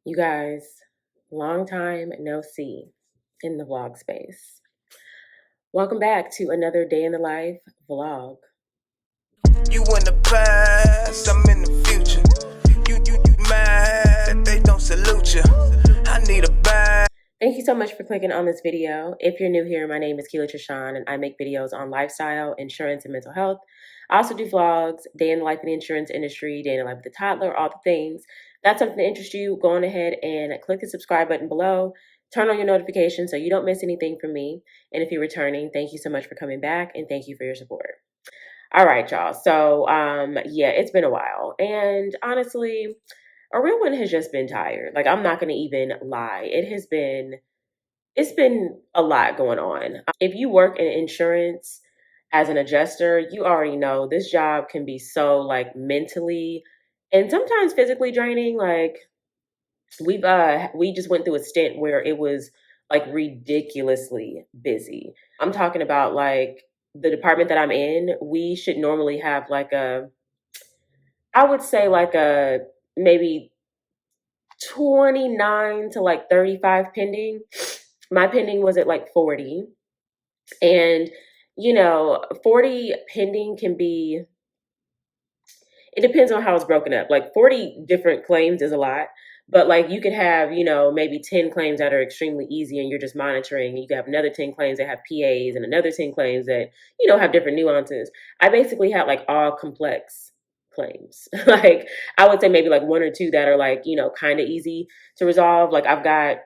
You guys, long time no see in the vlog space. Welcome back to another day in the life vlog. You in the past, I'm in the future. You mad, they don't salute you. I need a bag. Thank you so much for clicking on this video. If you're new here, my name is Keela Trishan and I make videos on lifestyle, insurance, and mental health. I also do vlogs, day in the life in the insurance industry, day in the life of the toddler, all the things. If that's something that interests you, go on ahead and click the subscribe button below. Turn on your notifications so you don't miss anything from me. And if you're returning, thank you so much for coming back and thank you for your support. All right, y'all. So, yeah, it's been a while. And honestly, a real one has just been tired. Like, I'm not going to even lie. It's been a lot going on. If you work in insurance as an adjuster, you already know this job can be so like mentally and sometimes physically draining. Like, we just went through a stint where it was like ridiculously busy. I'm talking about like the department that I'm in, we should normally have like I would say like a maybe 29 to like 35 pending. My pending was at like 40. And 40 pending can be, it depends on how it's broken up. Like 40 different claims is a lot, but like you could have, maybe 10 claims that are extremely easy and you're just monitoring. You could have another 10 claims that have PAs and another 10 claims that, have different nuances. I basically had like all complex claims. Like I would say maybe like one or two that are like, kind of easy to resolve. Like I've got,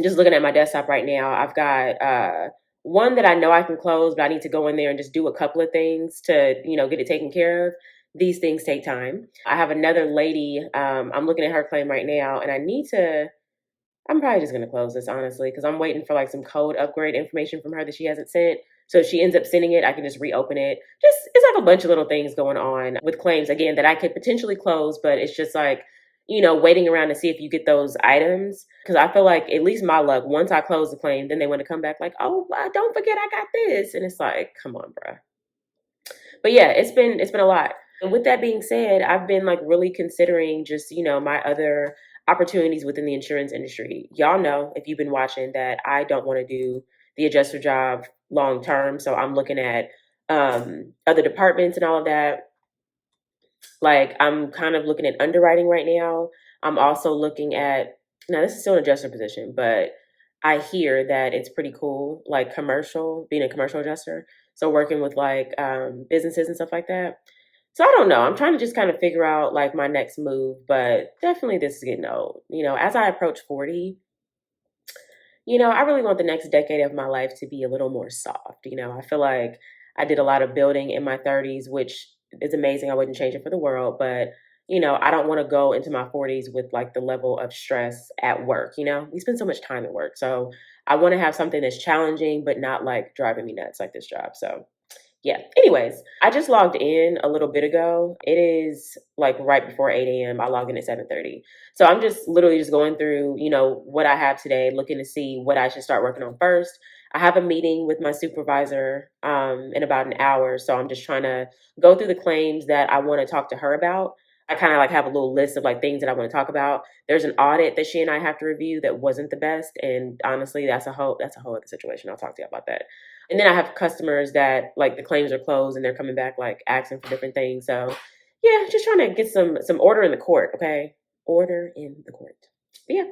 just looking at my desktop right now, I've got one that I know I can close, but I need to go in there and just do a couple of things to, get it taken care of. These things take time. I have another lady, I'm looking at her claim right now, and I'm probably just going to close this, honestly, because I'm waiting for like some code upgrade information from her that she hasn't sent. So if she ends up sending it, I can just reopen it. It's like a bunch of little things going on with claims, again, that I could potentially close, but it's just like, waiting around to see if you get those items. Because I feel like, at least my luck, once I close the claim, then they want to come back like, oh, don't forget I got this. And it's like, come on, bruh. But yeah, it's been a lot. And with that being said, I've been like really considering just, my other opportunities within the insurance industry. Y'all know, if you've been watching, that I don't want to do the adjuster job long term. So I'm looking at other departments and all of that. Like I'm kind of looking at underwriting right now. I'm also looking at, now this is still an adjuster position, but I hear that it's pretty cool, like commercial, being a commercial adjuster. So working with like businesses and stuff like that. So I don't know. I'm trying to just kind of figure out like my next move, but definitely this is getting old. As I approach 40, I really want the next decade of my life to be a little more soft. I feel like I did a lot of building in my 30s, which is amazing. I wouldn't change it for the world, but I don't want to go into my 40s with like the level of stress at work. We spend so much time at work. So I want to have something that's challenging, but not like driving me nuts like this job. So yeah. Anyways, I just logged in a little bit ago. It is like right before 8 a.m. I logged in at 7:30. So I'm just literally just going through, what I have today, looking to see what I should start working on first. I have a meeting with my supervisor in about an hour. So I'm just trying to go through the claims that I want to talk to her about. I kind of like have a little list of like things that I want to talk about. There's an audit that she and I have to review that wasn't the best. And honestly, that's a whole other situation. I'll talk to you about that. And then I have customers that like the claims are closed and they're coming back like asking for different things. So yeah, just trying to get some order in the court, okay? Order in the court. But yeah,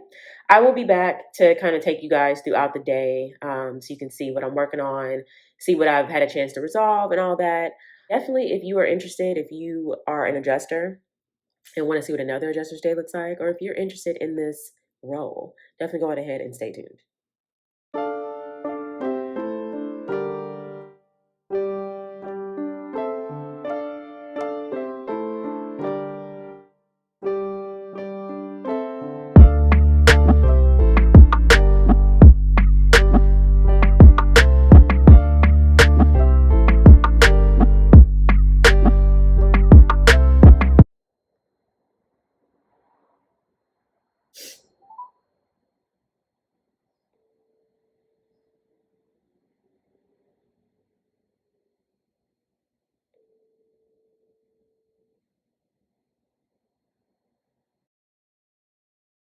I will be back to kind of take you guys throughout the day, so you can see what I'm working on, see what I've had a chance to resolve and all that. Definitely, if you are interested, if you are an adjuster and want to see what another adjuster's day looks like, or if you're interested in this role, definitely go ahead and stay tuned.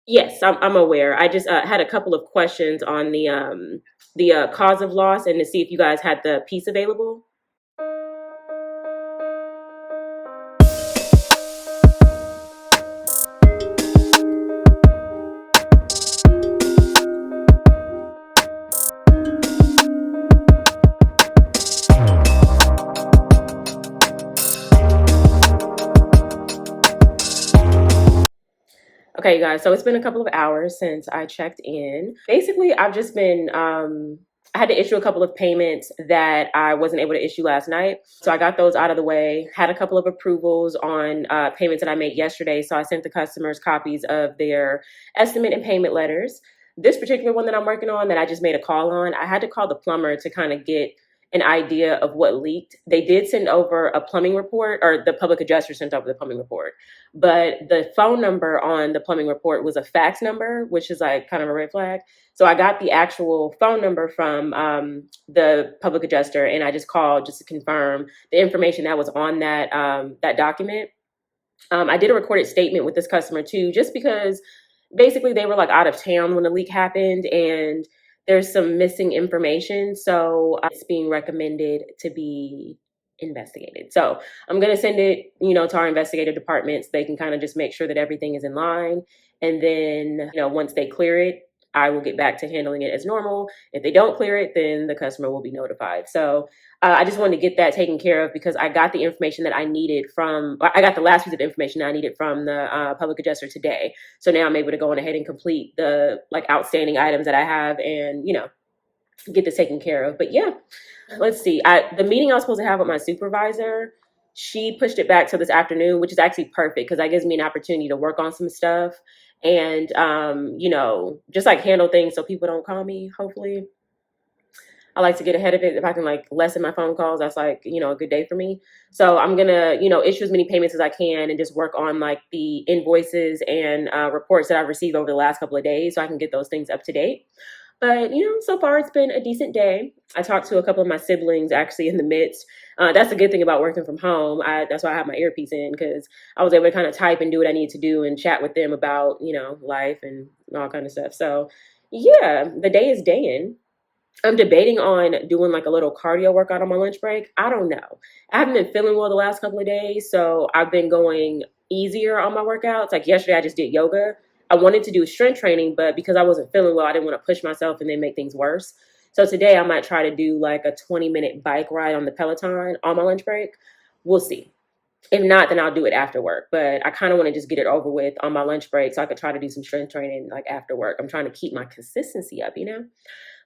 Yes, I'm aware. I just had a couple of questions on the cause of loss and to see if you guys had the piece available. Okay, you guys. So it's been a couple of hours since I checked in. Basically, I've just been I had to issue a couple of payments that I wasn't able to issue last night. So I got those out of the way. Had a couple of approvals on payments that I made yesterday. So I sent the customers copies of their estimate and payment letters. This particular one that I'm working on that I just made a call on, I had to call the plumber to kind of get an idea of what leaked. They did send over a plumbing report, or the public adjuster sent over the plumbing report, but the phone number on the plumbing report was a fax number, which is like kind of a red flag. So I got the actual phone number from the public adjuster, and I just called just to confirm the information that was on that document. I did a recorded statement with this customer too, just because basically they were like out of town when the leak happened, and there's some missing information. So it's being recommended to be investigated. So I'm going to send it, to our investigative departments. They can kind of just make sure that everything is in line. And then, once they clear it, I will get back to handling it as normal. If they don't clear it, then the customer will be notified. So I just wanted to get that taken care of because I got the information that I needed I got the last piece of information that I needed from the public adjuster today. So now I'm able to go on ahead and complete the like outstanding items that I have and, get this taken care of. But yeah, let's see. The meeting I was supposed to have with my supervisor, she pushed it back to this afternoon, which is actually perfect because that gives me an opportunity to work on some stuff and, just like handle things so people don't call me, hopefully. I like to get ahead of it. If I can like lessen my phone calls, that's like, a good day for me. So I'm gonna, issue as many payments as I can and just work on like the invoices and reports that I've received over the last couple of days so I can get those things up to date. But, so far it's been a decent day. I talked to a couple of my siblings actually in the midst. That's a good thing about working from home. That's why I have my earpiece in because I was able to kind of type and do what I need to do and chat with them about, life and all kind of stuff. So yeah, the day is daying. I'm debating on doing like a little cardio workout on my lunch break. I don't know. I haven't been feeling well the last couple of days, so I've been going easier on my workouts. Like yesterday, I just did yoga. I wanted to do strength training, but because I wasn't feeling well, I didn't want to push myself and then make things worse. So today, I might try to do like a 20-minute bike ride on the Peloton on my lunch break. We'll see. If not, then I'll do it after work. But I kind of want to just get it over with on my lunch break so I could try to do some strength training like after work. I'm trying to keep my consistency up.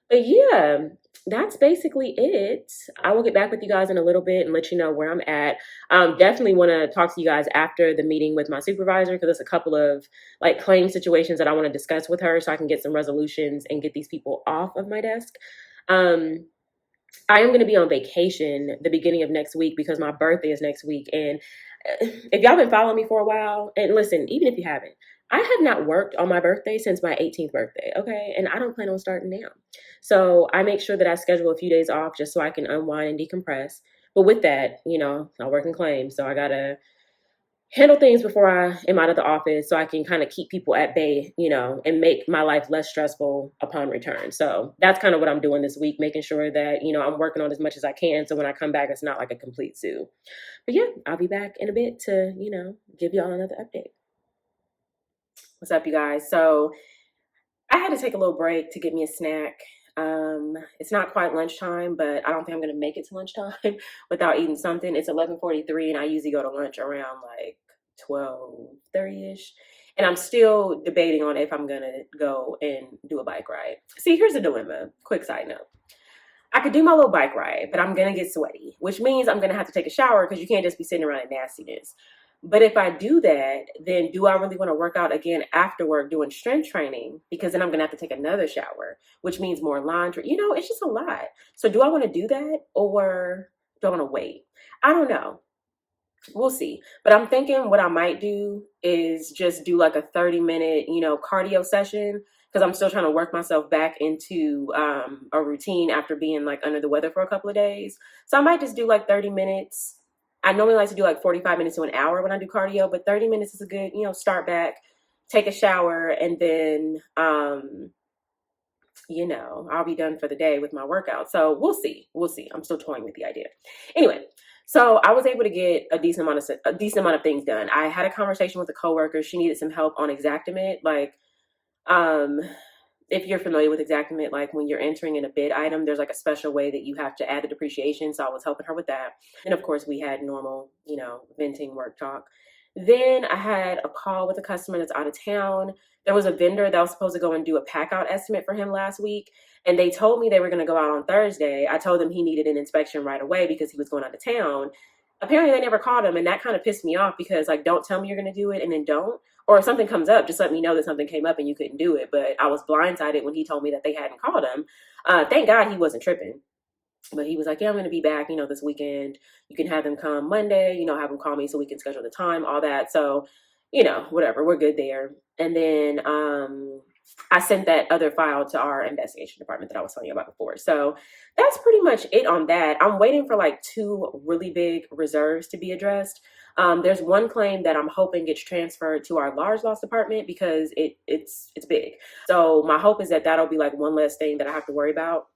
But yeah, that's basically it. I will get back with you guys in a little bit and let you know where I'm at. Definitely want to talk to you guys after the meeting with my supervisor because there's a couple of like claim situations that I want to discuss with her so I can get some resolutions and get these people off of my desk. Um, I am going to be on vacation the beginning of next week because my birthday is next week. And if y'all been following me for a while, and listen, even if you haven't, I have not worked on my birthday since my 18th birthday, okay? And I don't plan on starting now. So I make sure that I schedule a few days off just so I can unwind and decompress. But with that, I work in claims, so I got to handle things before I am out of the office so I can kind of keep people at bay, and make my life less stressful upon return. So that's kind of what I'm doing this week, making sure that, I'm working on as much as I can. So when I come back, it's not like a complete zoo. But yeah, I'll be back in a bit to, give y'all another update. What's up, you guys? So I had to take a little break to get me a snack. It's not quite lunchtime, but I don't think I'm gonna make it to lunchtime without eating something. It's 11:43, and I usually go to lunch around like 12:30ish. And I'm still debating on if I'm gonna go and do a bike ride. See, here's a dilemma. Quick side note. I could do my little bike ride, but I'm gonna get sweaty, which means I'm gonna have to take a shower because you can't just be sitting around in nastiness. But if I do that, then do I really want to work out again after work doing strength training? Because then I'm gonna have to take another shower, which means more laundry. It's just a lot. So do I want to do that or do I want to wait? I don't know. We'll see. But I'm thinking what I might do is just do like a 30-minute, cardio session because I'm still trying to work myself back into a routine after being like under the weather for a couple of days. So I might just do like 30 minutes. I normally like to do like 45 minutes to an hour when I do cardio, but 30 minutes is a good, start back, take a shower, and then I'll be done for the day with my workout. So we'll see. We'll see. I'm still toying with the idea. Anyway, so I was able to get a decent amount of things done. I had a conversation with a coworker. She needed some help on Exactimate. Like, um, if you're familiar with Exactimate, like when you're entering in a bid item, there's like a special way that you have to add the depreciation. So I was helping her with that. And of course, we had normal, venting work talk. Then I had a call with a customer that's out of town. There was a vendor that was supposed to go and do a pack out estimate for him last week. And they told me they were going to go out on Thursday. I told them he needed an inspection right away because he was going out of town. Apparently, they never called him. And that kind of pissed me off because, like, don't tell me you're going to do it and then don't. Or if something comes up, just let me know that something came up and you couldn't do it. But I was blindsided when he told me that they hadn't called him. Thank God he wasn't tripping. But he was like, yeah, I'm going to be back, this weekend. You can have them come Monday, have them call me so we can schedule the time, all that. So, whatever, we're good there. And then I sent that other file to our investigation department that I was telling you about before. So that's pretty much it on that. I'm waiting for like 2 really big reserves to be addressed. There's one claim that I'm hoping gets transferred to our large loss department because it's big. So my hope is that that'll be like one less thing that I have to worry about.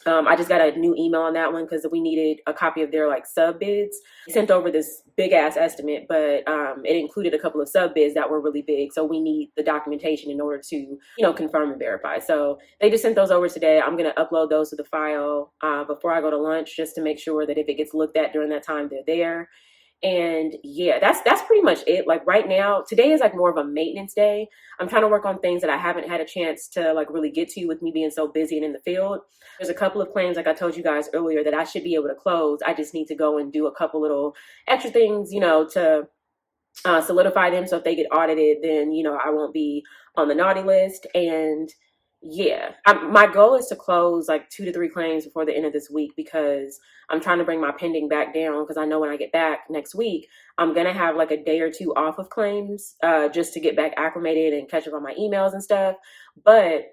I just got a new email on that one because we needed a copy of their like sub bids. They sent over this big ass estimate, but it included a couple of sub bids that were really big. So we need the documentation in order to, confirm and verify. So they just sent those over today. I'm going to upload those to the file before I go to lunch just to make sure that if it gets looked at during that time, they're there. And yeah, that's pretty much it. Like right now, today is like more of a maintenance day. I'm trying to work on things that I haven't had a chance to like really get to with me being so busy and in the field. There's a couple of claims, like I told you guys earlier, that I should be able to close. I just need to go and do a couple little extra things, to solidify them. So if they get audited, then, I won't be on the naughty list. And yeah, my goal is to close like 2 to 3 claims before the end of this week because I'm trying to bring my pending back down because I know when I get back next week, I'm going to have like a day or 2 off of claims just to get back acclimated and catch up on my emails and stuff. But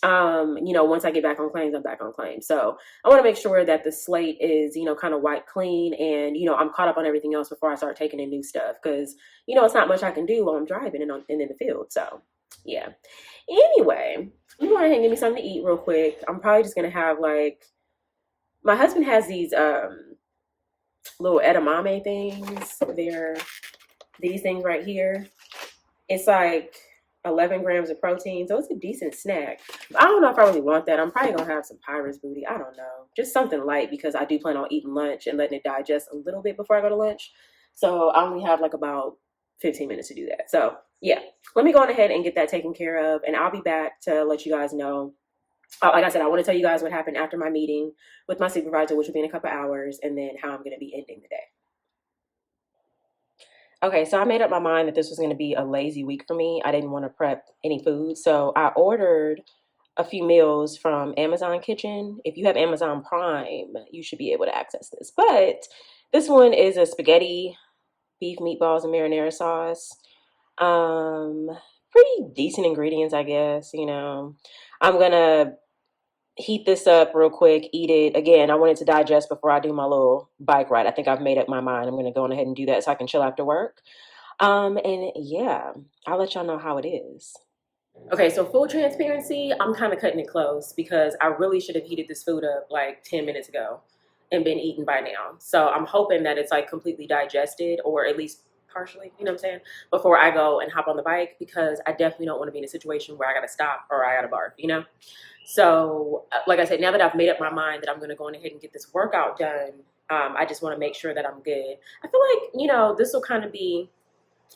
once I get back on claims, I'm back on claims. So I want to make sure that the slate is, kind of white clean and, I'm caught up on everything else before I start taking in new stuff because, it's not much I can do while I'm driving and in the field. So yeah. Anyway, let me go ahead and give me something to eat real quick. I'm probably just going to have like, my husband has these little edamame things. They're these things right here. It's like 11 grams of protein, so it's a decent snack. But I don't know if I really want that. I'm probably gonna have some Pirates booty. I don't know, just something light because I do plan on eating lunch and letting it digest a little bit before I go to lunch. So I only have like about 15 minutes to do that. So yeah, let me go on ahead and get that taken care of, and I'll be back to let you guys know. Like I said, I want to tell you guys what happened after my meeting with my supervisor, which will be in a couple hours, and then how I'm going to be ending the day. Okay, so I made up my mind that this was going to be a lazy week for me. I didn't want to prep any food, so I ordered a few meals from Amazon Kitchen. If you have Amazon Prime, you should be able to access this. But this one is a spaghetti, beef meatballs, and marinara sauce. Pretty decent ingredients, I guess. I'm gonna heat this up real quick, eat it. Again, I want it to digest before I do my little bike ride. I think I've made up my mind. I'm going to go on ahead and do that so I can chill after work. And yeah, I'll let y'all know how it is. Okay, so full transparency, I'm kind of cutting it close because I really should have heated this food up like 10 minutes ago and been eaten by now. So I'm hoping that it's like completely digested or at least partially, you know what I'm saying, before I go and hop on the bike because I definitely don't want to be in a situation where I got to stop or I got to barf. So like I said, now that I've made up my mind that I'm going to go on ahead and get this workout done, I just want to make sure that I'm good. I feel like,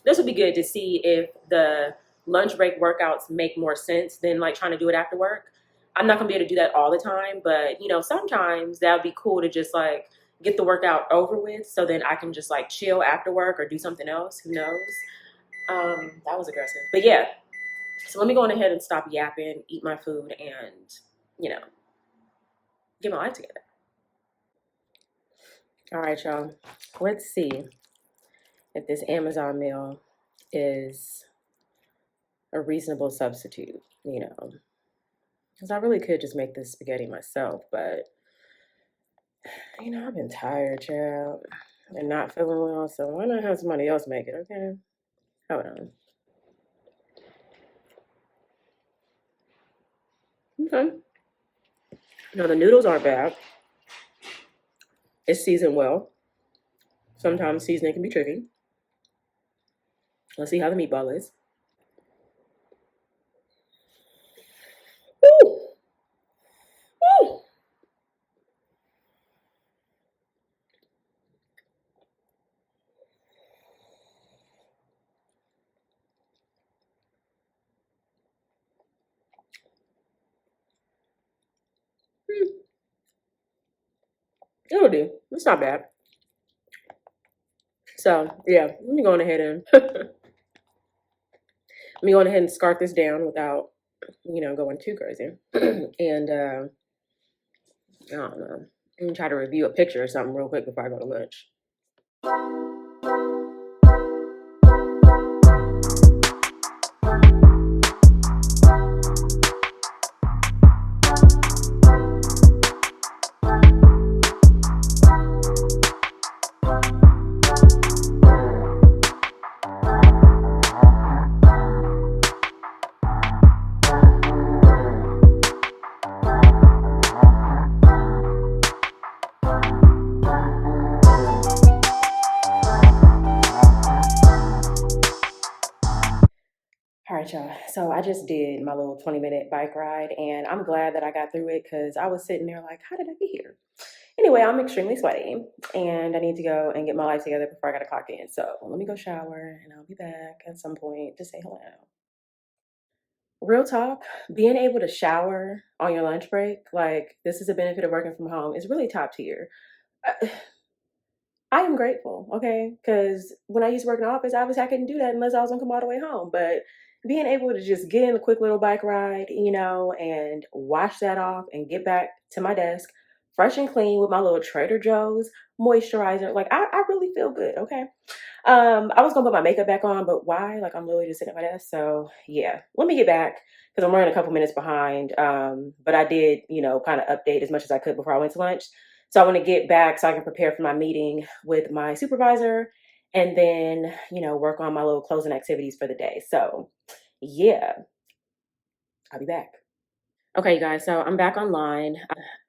this will be good to see if the lunch break workouts make more sense than like trying to do it after work. I'm not going to be able to do that all the time, but, sometimes that would be cool to just like get the workout over with so then I can just like chill after work or do something else. Who knows? That was aggressive. But yeah. So let me go on ahead and stop yapping, eat my food, and, get my life together. All right, y'all. Let's see if this Amazon meal is a reasonable substitute, Because I really could just make this spaghetti myself, but, I've been tired, child, and not feeling well, so why not have somebody else make it, okay? Hold on. Okay. Now the noodles aren't bad. It's seasoned well. Sometimes seasoning can be tricky. Let's see how the meatball is. Woo! Woo! It'll do. It's not bad. So yeah, let me go on ahead and scarf this down without, going too crazy. And I don't know. Let me try to review a picture or something real quick before I go to lunch. All right, y'all. So I just did my little 20-minute bike ride, and I'm glad that I got through it because I was sitting there like, how did I get here? Anyway, I'm extremely sweaty, and I need to go and get my life together before I got to clock in. So let me go shower, and I'll be back at some point to say hello. Real talk, being able to shower on your lunch break, like this is a benefit of working from home, is really top tier. I am grateful, okay? Because when I used to work in the office, obviously I couldn't do that unless I was gonna come all the way home. But being able to just get in a quick little bike ride, and wash that off and get back to my desk, fresh and clean with my little Trader Joe's moisturizer, like I really feel good, okay? I was gonna put my makeup back on, but why? Like I'm literally just sitting at my desk. So yeah, let me get back because I'm running a couple minutes behind. But I did, kind of update as much as I could before I went to lunch. So I want to get back so I can prepare for my meeting with my supervisor and then, work on my little closing activities for the day. So yeah, I'll be back. Okay, you guys, so I'm back online.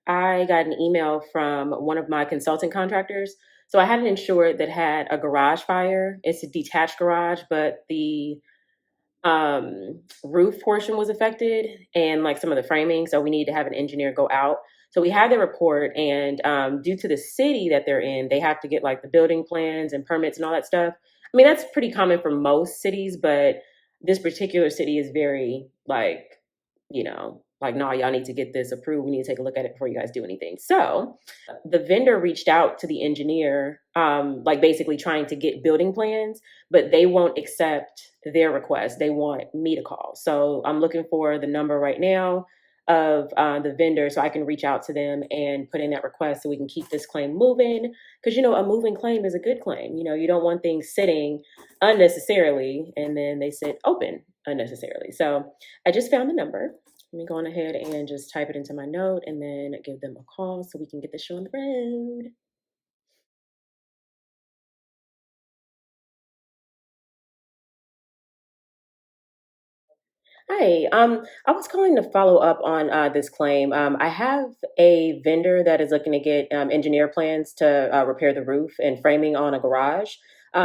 I got an email from one of my consulting contractors. So I had an insured that had a garage fire. It's a detached garage, but the roof portion was affected and like some of the framing. So we need to have an engineer go out. So we had the report, and due to the city that they're in, they have to get like the building plans and permits and all that stuff. I mean, that's pretty common for most cities, but this particular city is very like, like, no, y'all need to get this approved. We need to take a look at it before you guys do anything. So the vendor reached out to the engineer, like basically trying to get building plans, but they won't accept their request. They want me to call. So I'm looking for the number right now of the vendor so I can reach out to them and put in that request so we can keep this claim moving. Because, a moving claim is a good claim. You don't want things sitting unnecessarily and then they sit open unnecessarily. So I just found the number. Let me go on ahead and just type it into my note and then give them a call so we can get the show on the road. Hi, I was calling to follow up on this claim. I have a vendor that is looking to get engineer plans to repair the roof and framing on a garage.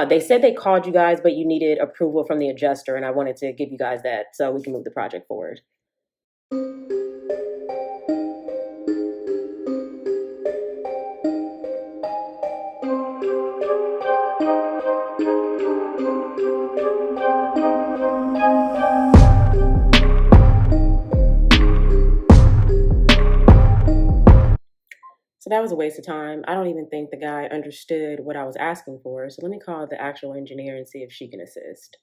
They said they called you guys, but you needed approval from the adjuster, and I wanted to give you guys that so we can move the project forward. So that was a waste of time. I don't even think the guy understood what I was asking for. So let me call the actual engineer and see if she can assist.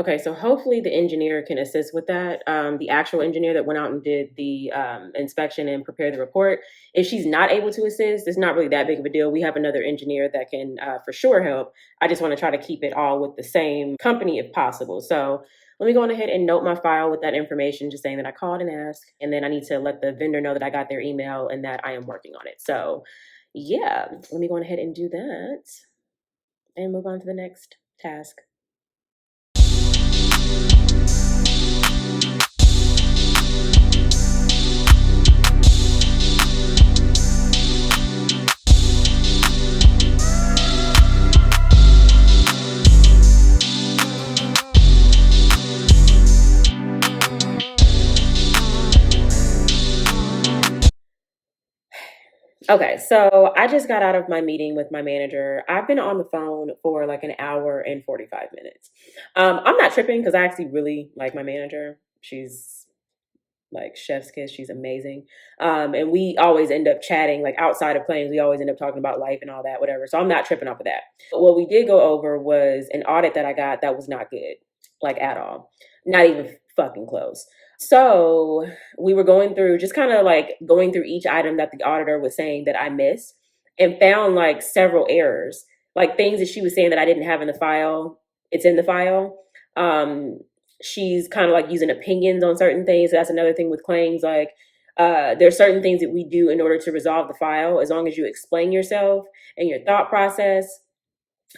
Okay, so hopefully the engineer can assist with that. The actual engineer that went out and did the inspection and prepared the report. If she's not able to assist, it's not really that big of a deal. We have another engineer that can for sure help. I just want to try to keep it all with the same company if possible. So let me go on ahead and note my file with that information, just saying that I called and asked, and then I need to let the vendor know that I got their email and that I am working on it. So yeah, let me go on ahead and do that and move on to the next task. Okay, so I just got out of my meeting with my manager. I've been on the phone for like an hour and 45 minutes. I'm not tripping because I actually really like my manager. She's like chef's kiss. She's amazing. And we always end up chatting, like outside of claims, we always end up talking about life and all that, whatever. So I'm not tripping off of that. But what we did go over was an audit that I got that was not good, like at all. Not even fucking close. So we were going through, just kind of like going through each item that the auditor was saying that I missed, and found like several errors, like things that she was saying that I didn't have in the file. It's in the file. Um, she's kind of like using opinions on certain things. So that's another thing with claims. Like, there's certain things that we do in order to resolve the file, as long as you explain yourself and your thought process,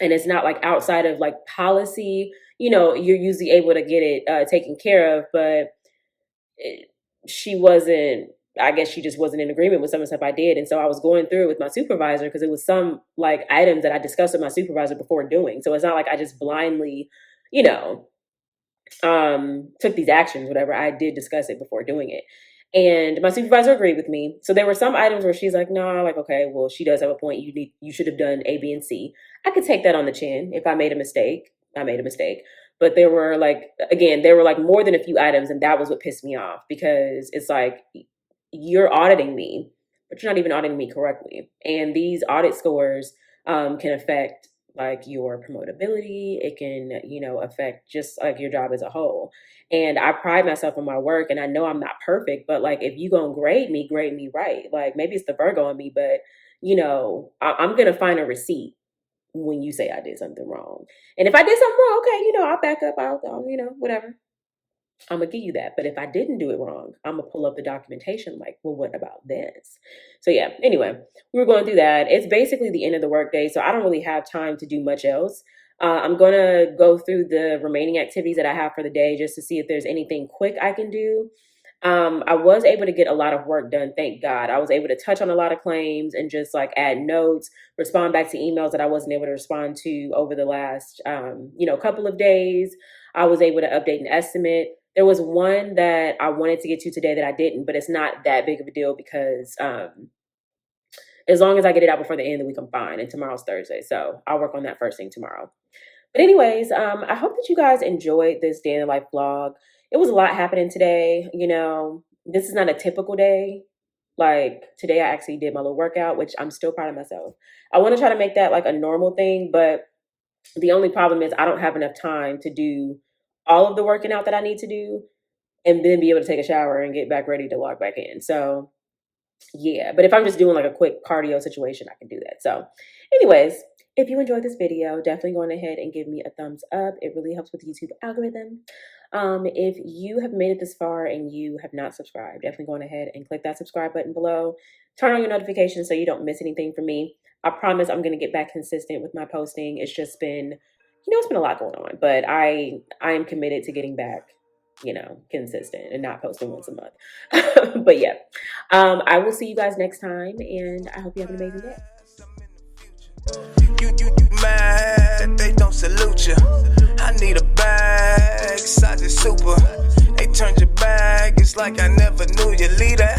and it's not like outside of like policy, you're usually able to get it taken care of. But it, she wasn't, I guess she just wasn't in agreement with some of the stuff I did. And so I was going through it with my supervisor, because it was some like items that I discussed with my supervisor before doing. So it's not like I just blindly, you know, took these actions, whatever. I did discuss it before doing it. And my supervisor agreed with me. So there were some items where she's like, no, like, okay, well, she does have a point. You should have done A, B, and C. I could take that on the chin. If I made a mistake, I made a mistake. But there were like, again, there were like more than a few items. And that was what pissed me off, because it's like, you're auditing me, but you're not even auditing me correctly. And these audit scores can affect like your promotability. It can, affect just like your job as a whole. And I pride myself on my work, and I know I'm not perfect, but like, if you gonna grade me right. Like, maybe it's the Virgo in me, but I'm gonna find a receipt when you say I did something wrong. And if I did something wrong, okay, I'll back up, I'll whatever. I'm gonna give you that. But if I didn't do it wrong, I'm gonna pull up the documentation like, well, what about this? So yeah, anyway, we were going through that. It's basically the end of the workday, so I don't really have time to do much else. I'm gonna go through the remaining activities that I have for the day, just to see if there's anything quick I can do. I was able to get a lot of work done, thank God. I was able to touch on a lot of claims and just like add notes, respond back to emails that I wasn't able to respond to over the last, couple of days. I was able to update an estimate. There was one that I wanted to get to today that I didn't, but it's not that big of a deal, because as long as I get it out before the end of the week, I'm fine. And tomorrow's Thursday, so I'll work on that first thing tomorrow. But anyways, I hope that you guys enjoyed this day in the life vlog. It was a lot happening today. This is not a typical day. Like today, I actually did my little workout, which I'm still proud of myself. I want to try to make that like a normal thing, but the only problem is I don't have enough time to do all of the working out that I need to do, and then be able to take a shower and get back ready to log back in. So yeah, but if I'm just doing like a quick cardio situation, I can do that. So anyways, if you enjoyed this video, definitely go on ahead and give me a thumbs up. It really helps with the YouTube algorithm. If you have made it this far and you have not subscribed, definitely go on ahead and click that subscribe button below. Turn on your notifications so you don't miss anything from me. I promise I'm going to get back consistent with my posting. It's just been, it's been a lot going on, but I am committed to getting back, consistent and not posting once a month. But yeah, I will see you guys next time, and I hope you have an amazing day. You mad, they don't salute you. I need a bag, size is super. They turned your bag, it's like I never knew.